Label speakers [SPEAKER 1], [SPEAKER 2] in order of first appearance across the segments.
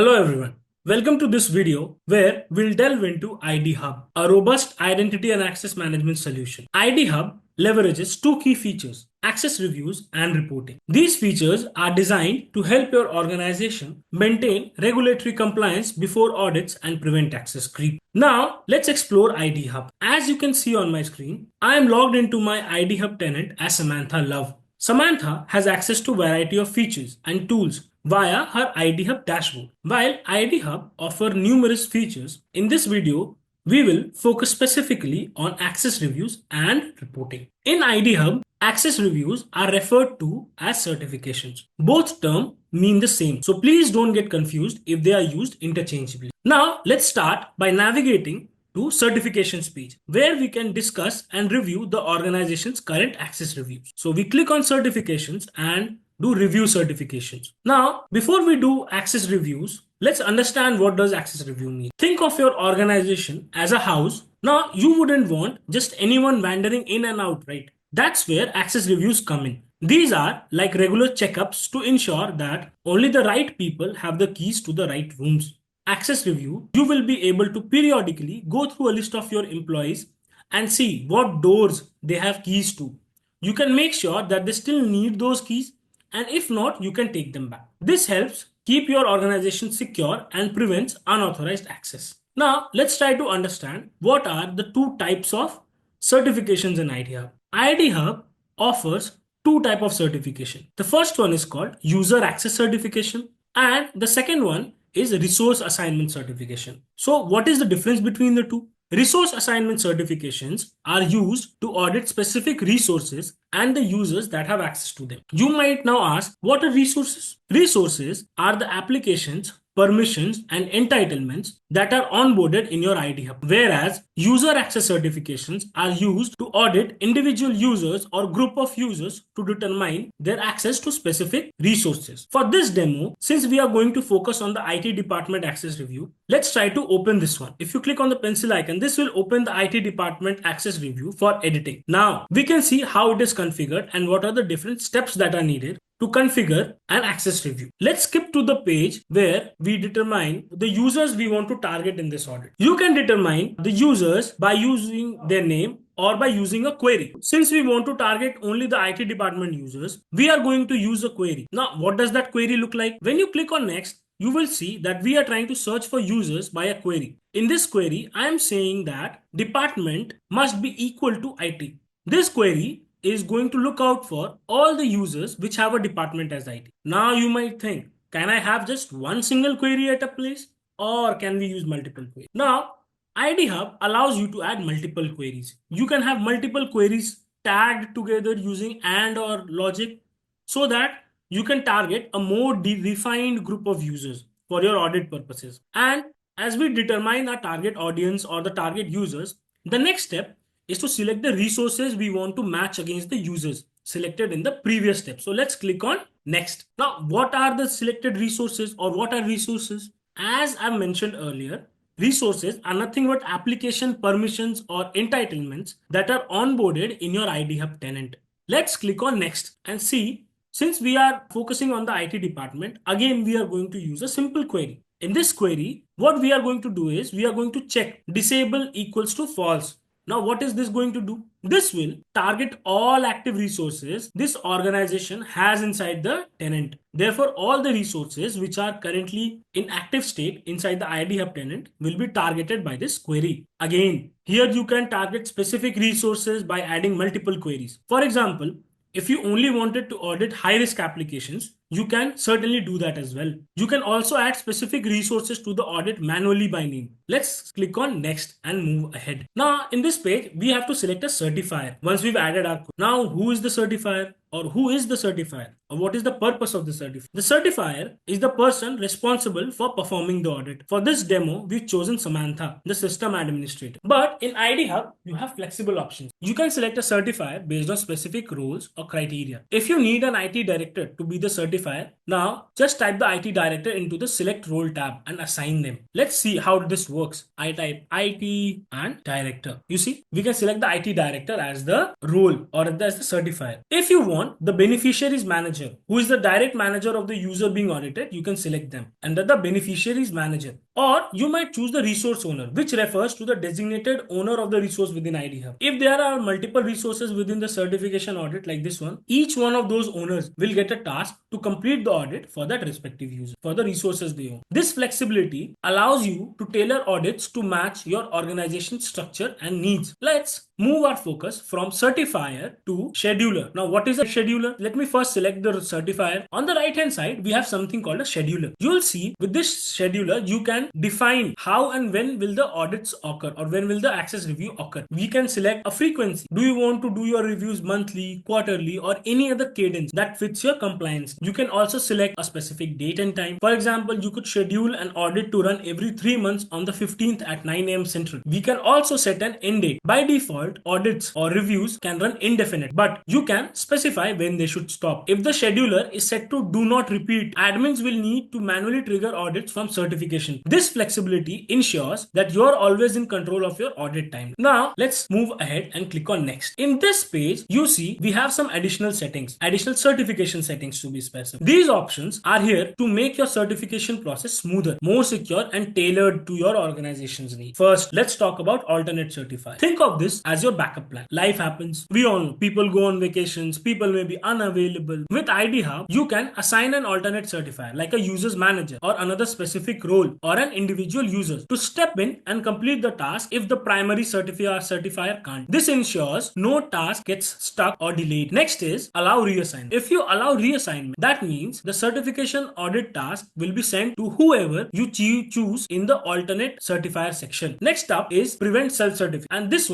[SPEAKER 1] Hello everyone. Welcome to this video where we'll delve into IDHub, a robust identity and access management solution. IDHub leverages two key features, access reviews and reporting. These features are designed to help your organization maintain regulatory compliance before audits and prevent access creep. Now, let's explore IDHub. As you can see on my screen, I am logged into my IDHub tenant as Samantha Love. Samantha has access to a variety of features and tools via her IDHub dashboard. While IDHub offers numerous features, in this video, we will focus specifically on access reviews and reporting. In IDHub, access reviews are referred to as certifications. Both terms mean the same, so please don't get confused if they are used interchangeably. Now, let's start by navigating to certifications page where we can discuss and review the organization's current access reviews. So we click on certifications and do review certifications. Now, before we do access reviews, let's understand what does access review mean. Think of your organization as a house. Now, you wouldn't want just anyone wandering in and out, right? That's where access reviews come in. These are like regular checkups to ensure that only the right people have the keys to the right rooms. Access review, you will be able to periodically go through a list of your employees and see what doors they have keys to. You can make sure that they still need those keys, and if not, you can take them back. This helps keep your organization secure and prevents unauthorized access. Now, let's try to understand what are the two types of certifications in IDHub. IDHub offers two types of certification. The first one is called user access certification, and the second one is resource assignment certification. So what is the difference between the two? Resource assignment certifications are used to audit specific resources and the users that have access to them. You might now ask, what are resources? Resources are the applications, permissions, and entitlements that are onboarded in your IDHub, whereas user access certifications are used to audit individual users or group of users to determine their access to specific resources. For this demo, since we are going to focus on the IT department access review, let's try to open this one. If you click on the pencil icon, this will open the IT department access review for editing. Now, we can see how it is configured and what are the different steps that are needed to configure an access review. Let's skip to the page where we determine the users we want to target in this audit. You can determine the users by using their name or by using a query. Since we want to target only the IT department users, we are going to use a query. Now, what does that query look like? When you click on next, you will see that we are trying to search for users by a query. In this query, I am saying that department must be equal to IT. This query is going to look out for all the users which have a department as IT. Now you might think, can I have just one single query at a place, or can we use multiple queries? Now, IDHub allows you to add multiple queries. You can have multiple queries tagged together using AND or logic so that you can target a more refined group of users for your audit purposes. And as we determine our target audience or the target users, the next step is to select the resources we want to match against the users selected in the previous step. So let's click on next. Now, what are the selected resources, or what are resources? As I mentioned earlier, resources are nothing but application permissions or entitlements that are onboarded in your IDHub tenant. Let's click on next and see. Since we are focusing on the IT department, again we are going to use a simple query. In this query, what we are going to do is we are going to check disable equals to false. Now, what is this going to do? This will target all active resources this organization has inside the tenant. Therefore, all the resources which are currently in active state inside the IDHub tenant will be targeted by this query. Again, here you can target specific resources by adding multiple queries. For example, if you only wanted to audit high-risk applications, you can certainly do that as well. You can also add specific resources to the audit manually by name. Let's click on next and move ahead. Now, in this page, we have to select a certifier. Once we've added our code. Now, who is the certifier? Or who is the certifier? Or what is the purpose of the certifier? The certifier is the person responsible for performing the audit. For this demo, we've chosen Samantha, the system administrator. But in IDHub, you have flexible options. You can select a certifier based on specific roles or criteria. If you need an IT director to be the certifier, certifier. Now just type the IT director into the select role tab and assign them. Let's see how this works. I type IT and director. You see, we can select the IT director as the role or as the certifier. If you want the beneficiaries manager, who is the direct manager of the user being audited, you can select them under the beneficiaries manager. Or you might choose the resource owner, which refers to the designated owner of the resource within IDHub. If there are multiple resources within the certification audit like this one, each one of those owners will get a task to complete the audit for that respective user, for the resources they own. This flexibility allows you to tailor audits to match your organization's structure and needs. Let's move our focus from certifier to scheduler. Now, what is a scheduler? Let me first select the certifier. On the right hand side, we have something called a scheduler. You'll see with this scheduler, you can define how and when will the audits occur or when will the access review occur. We can select a frequency. Do you want to do your reviews monthly, quarterly, or any other cadence that fits your compliance? You can also select a specific date and time. For example, you could schedule an audit to run every 3 months on the 15th at 9 a.m. Central. We can also set an end date. By default, audits or reviews can run indefinite, but you can specify when they should stop. If the scheduler is set to do not repeat, admins will need to manually trigger audits from certification. This flexibility ensures that you're always in control of your audit time. Now, let's move ahead and click on next. In this page, you see we have some additional settings, additional certification settings to be specific. These options are here to make your certification process smoother, more secure, and tailored to your organization's needs. First, let's talk about alternate certifier. Think of this as your backup plan. Life happens. We all know people go on vacations, people may be unavailable. With IDHub, you can assign an alternate certifier like a user's manager or another specific role or an individual user to step in and complete the task if the primary certifier can't. This ensures no task gets stuck or delayed. Next is allow reassignment. If you allow reassignment, that means the certification audit task will be sent to whoever you choose in the alternate certifier section. Next up is prevent self-certification, and this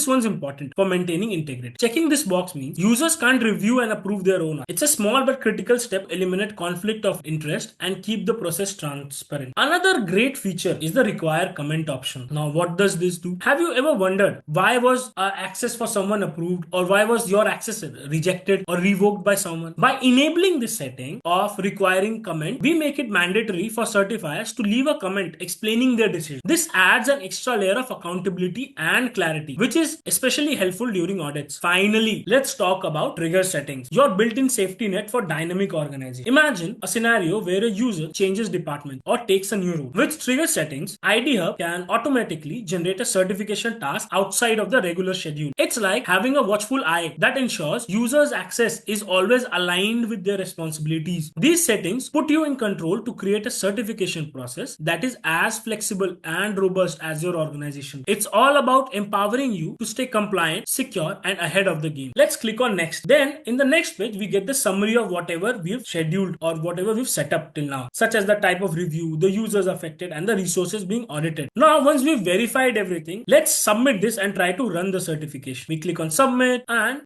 [SPEAKER 1] one's important for maintaining integrity. Checking this box means users can't review and approve their own. It's a small but critical step. Eliminate conflict of interest and keep the process transparent. Another great feature is the require comment option. Now, what does this do? Have you ever wondered why was access for someone approved, or why was your access rejected or revoked by someone? By enabling this setting of requiring comment, we make it mandatory for certifiers to leave a comment explaining their decision. This adds an extra layer of accountability and clarity, which is especially helpful during audits. Finally, let's talk about trigger settings, your built-in safety net for dynamic organizing. Imagine a scenario where a user changes department or takes a new role. With trigger settings, IDHub can automatically generate a certification task outside of the regular schedule. It's like having a watchful eye that ensures users' access is always aligned with their responsibilities. These settings put you in control to create a certification process that is as flexible and robust as your organization. It's all about empowering you to stay compliant, secure, and ahead of the game. Let's click on next. Then in the next page, we get the summary of whatever we've scheduled or whatever we've set up till now, such as the type of review, the users affected, and the resources being audited. Now, once we've verified everything, let's submit this and try to run the certification. We click on submit and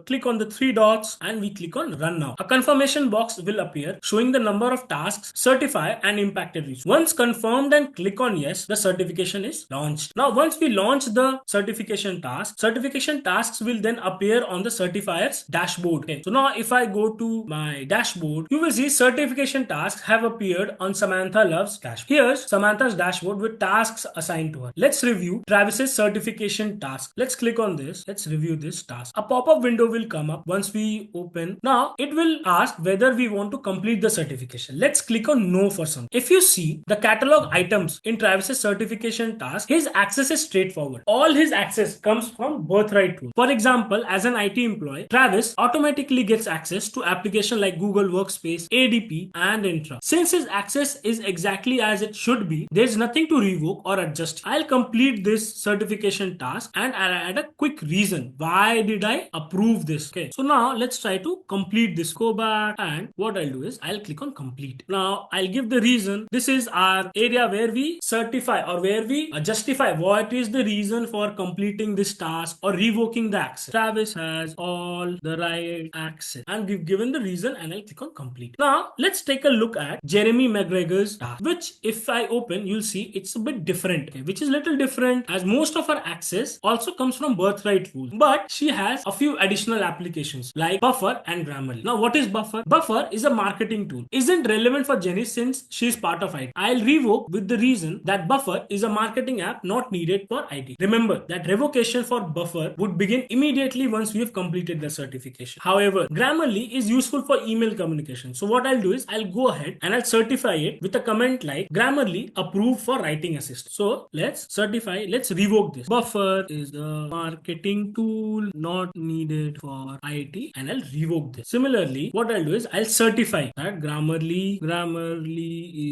[SPEAKER 1] click on the three dots and we click on run now. A confirmation box will appear showing the number of tasks, certifier, and impacted resources. Once confirmed and click on yes, the certification is launched. Now, once we launch the certification tasks will then appear on the certifier's dashboard. Okay. So now if I go to my dashboard, you will see certification tasks have appeared on Samantha Love's dashboard. Here's Samantha's dashboard with tasks assigned to her. Let's review Travis's certification task. Let's click on this. Let's review this task. A pop-up window will come up once we open. Now it will ask whether we want to complete the certification. Let's click on no for some. If you see the catalog items in Travis's certification task, his access is straightforward. All his access comes from birthright tool. For example, as an IT employee, Travis automatically gets access to applications like Google Workspace, ADP, and Intra. Since his access is exactly as it should be, there's nothing to revoke or adjust. I'll complete this certification task and I'll add a quick reason. Why did I approve this? Okay. So now let's try to complete this. Go back, and what I'll do is I'll click on complete. Now I'll give the reason. This is our area where we certify or where we justify what is the reason for completing completing this task or revoking the access. Travis has all the right access, and we've given the reason, and I'll click on complete. Now let's take a look at Jeremy McGregor's task, which if I open, you'll see it's a bit different, okay, which is little different as most of her access also comes from birthright rules, but she has a few additional applications like Buffer and Grammarly. Now what is Buffer? Buffer is a marketing tool. Isn't relevant for Jenny since she's part of IT. I'll revoke with the reason that Buffer is a marketing app not needed for IT. Remember that revocation for Buffer would begin immediately once we have completed the certification. However, Grammarly is useful for email communication. So what I'll do is I'll go ahead and I'll certify it with a comment like Grammarly approved for writing assist. So let's certify, let's revoke this. Buffer is a marketing tool not needed for IT, and I'll revoke this. Similarly, what I'll do is I'll certify that Grammarly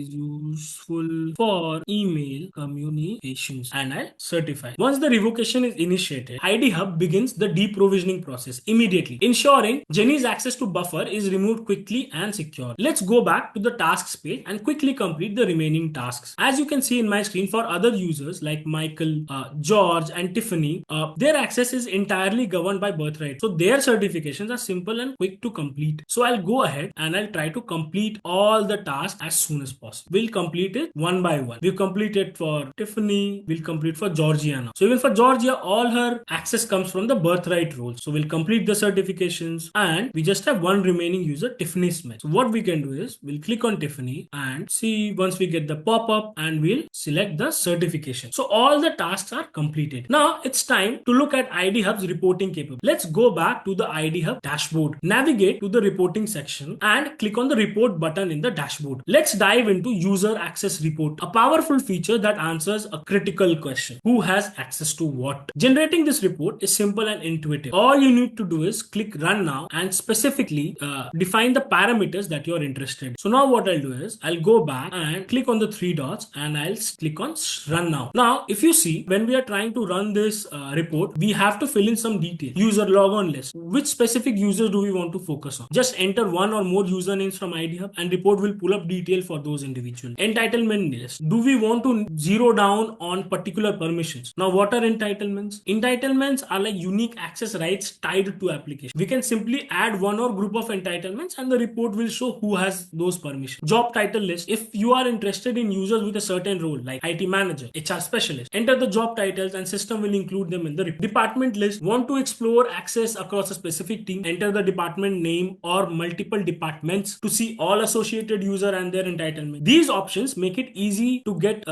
[SPEAKER 1] is useful for email communications, and I'll certify. Once the revocation is initiated, IDHub begins the deprovisioning process immediately, ensuring Jenny's access to Buffer is removed quickly and secure. Let's go back to the tasks page and quickly complete the remaining tasks. As you can see in my screen, for other users like Michael, George, and Tiffany, their access is entirely governed by birthright. So their certifications are simple and quick to complete. So I'll go ahead and I'll try to complete all the tasks as soon as possible. We'll complete it one by one. We've completed for Tiffany, we'll complete for Georgia now. So even for Georgia, all her access comes from the birthright rules. So we'll complete the certifications, and we just have one remaining user, Tiffany Smith. So what we can do is we'll click on Tiffany and see once we get the pop-up, and we'll select the certification. So all the tasks are completed. Now it's time to look at IDHub's reporting capability. Let's go back to the IDHub dashboard. Navigate to the reporting section and click on the report button in the dashboard. Let's dive into user access report, a powerful feature that answers a critical question: who has access to what? Generating this report is simple and intuitive. All you need to do is click run now and specifically define the parameters that you're interested in. So now what I'll do is I'll go back and click on the three dots and I'll click on run now. Now if you see, when we are trying to run this report, we have to fill in some details. User logon list. Which specific users do we want to focus on? Just enter one or more usernames from IDHub and report will pull up detail for those individuals. Entitlement list. Do we want to zero down on particular permissions? Now what are entitlements? Entitlements are like unique access rights tied to application. We can simply add one or group of entitlements and the report will show who has those permissions. Job title list. If you are interested in users with a certain role like IT manager, HR specialist, enter the job titles and system will include them in the report. Department list. Want to explore access across a specific team? Enter the department name or multiple departments to see all associated user and their entitlement. These options make it easy to get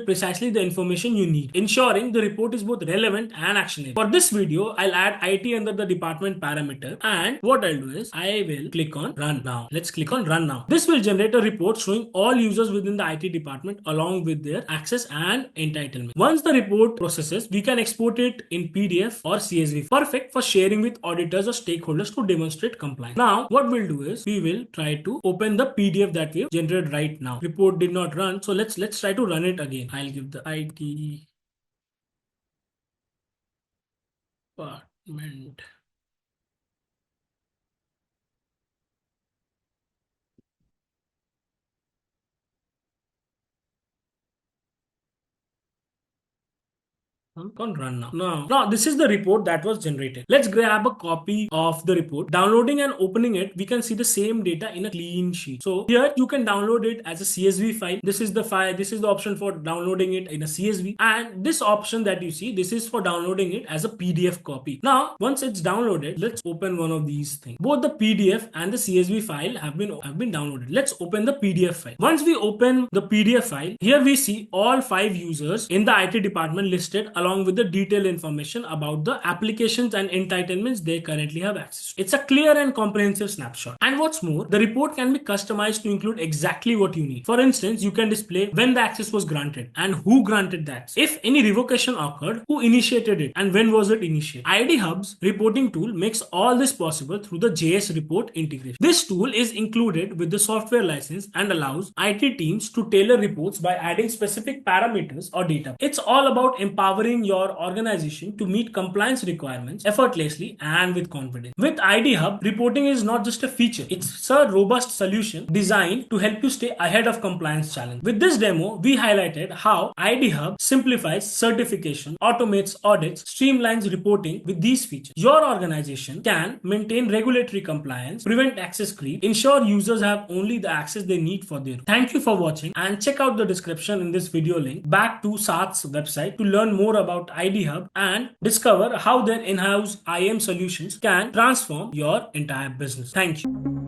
[SPEAKER 1] precisely the information you need, ensuring the report is both relevant and actionable. For this video, I'll add IT under the department parameter, and what I'll do is I will click on run now. Let's click on run now. This will generate a report showing all users within the IT department along with their access and entitlement. Once the report processes, we can export it in PDF or CSV, perfect for sharing with auditors or stakeholders to demonstrate compliance. Now what we'll do is we will try to open the PDF that we've generated right now. Report did not run, so let's try to run it again. I'll give the IT department on run now. Now this is the report that was generated. Let's grab a copy of the report. Downloading and opening it, we can see the same data in a clean sheet. So here you can download it as a CSV file. This is the file. This is the option for downloading it in a CSV, and this option that you see, this is for downloading it as a PDF copy. Now once it's downloaded, let's open one of these things. Both the PDF and the CSV file have been downloaded. Let's open the PDF file. Once we open the PDF file, here we see all 5 users in the IT department listed along with the detailed information about the applications and entitlements they currently have access to. It's a clear and comprehensive snapshot. And what's more, the report can be customized to include exactly what you need. For instance, you can display when the access was granted and who granted that. If any revocation occurred, who initiated it and when was it initiated. IDHub's reporting tool makes all this possible through the JS report integration. This tool is included with the software license and allows IT teams to tailor reports by adding specific parameters or data. It's all about empowering empowering your organization to meet compliance requirements effortlessly and with confidence. With IDHub, reporting is not just a feature, it's a robust solution designed to help you stay ahead of compliance challenges. With this demo, we highlighted how IDHub simplifies certification, automates audits, streamlines reporting with these features. Your organization can maintain regulatory compliance, prevent access creep, ensure users have only the access they need for their. Thank you for watching, and check out the description in this video link back to Sath's website to learn more about IDHub and discover how their in-house IAM solutions can transform your entire business. Thank you.